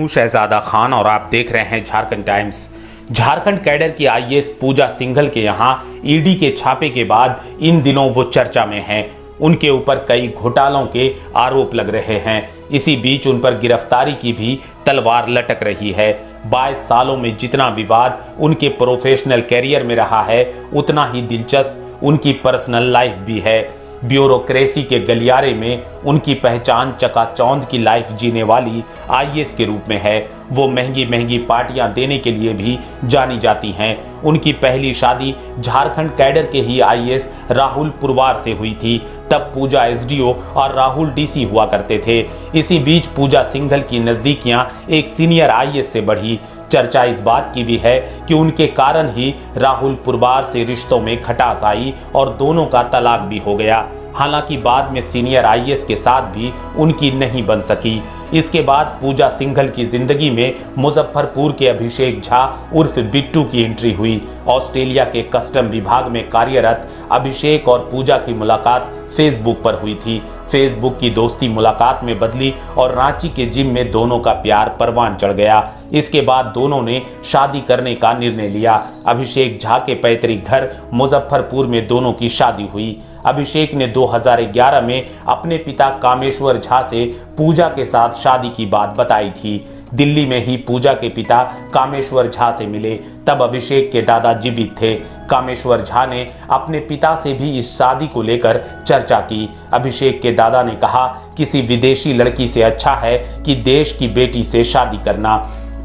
हूं शहजादा खान और आप देख रहे हैं झारखंड टाइम्स। झारखंड कैडर की आईएएस पूजा सिंघल के यहां ईडी के छापे के बाद इन दिनों वो चर्चा में हैं। उनके ऊपर कई घोटालों के आरोप लग रहे हैं। इसी बीच उन पर गिरफ्तारी की भी तलवार लटक रही है। 22 सालों में जितना विवाद उनके प्रोफेशनल कैरियर में रहा है, उतना ही दिलचस्प उनकी पर्सनल लाइफ भी है। ब्यूरोक्रेसी के गलियारे में उनकी पहचान चकाचौंध की लाइफ जीने वाली आईएएस के रूप में है। वो महंगी महंगी पार्टियां देने के लिए भी जानी जाती हैं। उनकी पहली शादी झारखंड कैडर के ही आईएएस राहुल पुरवार से हुई थी। तब पूजा एसडीओ और राहुल डीसी हुआ करते थे। इसी बीच पूजा सिंघल की नजदीकियां एक सीनियर आईएएस से बढ़ी। चर्चा इस बात की भी है कि उनके कारण ही राहुल पुरवार से रिश्तों में खटास आई और दोनों का तलाक भी हो गया। हालांकि बाद में सीनियर आईएएस के साथ भी उनकी नहीं बन सकी। इसके बाद पूजा सिंघल की जिंदगी में मुजफ्फरपुर के अभिषेक झा उर्फ बिट्टू की एंट्री हुई। ऑस्ट्रेलिया के कस्टम विभाग में कार्यरत अभिषेक और पूजा की मुलाकात फेसबुक पर हुई थी। फेसबुक की दोस्ती मुलाकात में बदली और रांची के जिम में दोनों का प्यार परवान चढ़ गया। इसके बाद दोनों ने शादी करने का निर्णय लिया। अभिषेक झा के पैतृक घर मुजफ्फरपुर में दोनों की शादी हुई। अभिषेक ने 2011 में अपने पिता कामेश्वर झा से पूजा के साथ शादी की बात बताई थी। दिल्ली में ही पूजा के पिता कामेश्वर झा से मिले। तब अभिषेक के दादा जीवित थे। कामेश्वर झा ने अपने पिता से भी इस शादी को लेकर चर्चा की। अभिषेक के दादा ने कहा, किसी विदेशी लड़की से अच्छा है कि देश की बेटी से शादी करना।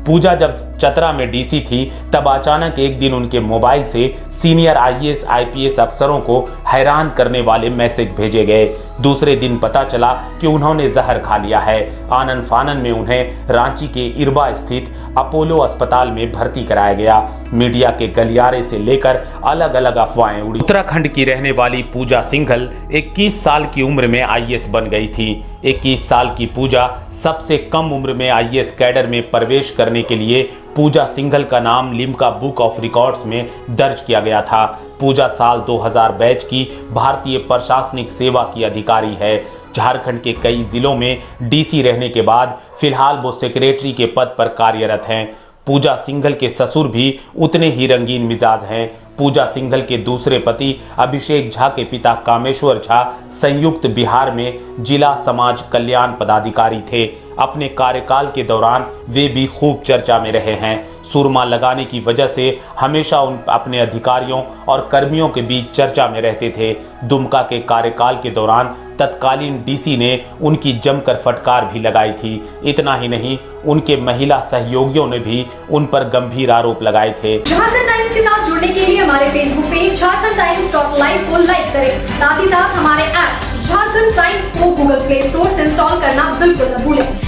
पूजा जब चतरा में डीसी थी, तब अचानक एक दिन उनके मोबाइल से सीनियर आईएएस आईपीएस अफसरों को हैरान करने वाले मैसेज भेजे गए। दूसरे दिन पता चला कि उन्होंने जहर खा लिया है। आनन फानन में उन्हें रांची के इरबा स्थित अपोलो अस्पताल में भर्ती कराया गया। मीडिया के गलियारे से लेकर अलग अलग अफवाहें उड़ी। उत्तराखंड की रहने वाली पूजा सिंघल 21 साल की उम्र में आईएएस बन गई थी। 21 साल की पूजा सबसे कम उम्र में आईएएस कैडर में प्रवेश करने के लिए पूजा सिंघल का नाम लिम्का बुक ऑफ रिकॉर्ड्स में दर्ज किया गया था। पूजा साल 2000 बैच की भारतीय प्रशासनिक सेवा की अधिकारी है। झारखंड के कई जिलों में डीसी रहने के बाद फिलहाल वो सेक्रेटरी के पद पर कार्यरत हैं। पूजा सिंघल के ससुर भी उतने ही रंगीन मिजाज हैं। पूजा सिंघल के दूसरे पति अभिषेक झा के पिता कामेश्वर झा संयुक्त बिहार में जिला समाज कल्याण पदाधिकारी थे। अपने कार्यकाल के दौरान वे भी खूब चर्चा में रहे हैं। सुरमा लगाने की वजह से हमेशा उन अपने अधिकारियों और कर्मियों के बीच चर्चा में रहते थे। दुमका के कार्यकाल के दौरान तत्कालीन डीसी ने उनकी जमकर फटकार भी लगाई थी। इतना ही नहीं, उनके महिला सहयोगियों ने भी उन पर गंभीर आरोप लगाए थे। झारखंड टाइम्स के साथ जुड़ने के लिए हमारे Facebook page Jharkhand times .live को लाइक करें। साथ ही साथ हमारे ऐप झारखंड टाइम्स को गूगल प्ले स्टोर से इंस्टॉल करना बिल्कुल न भूलें।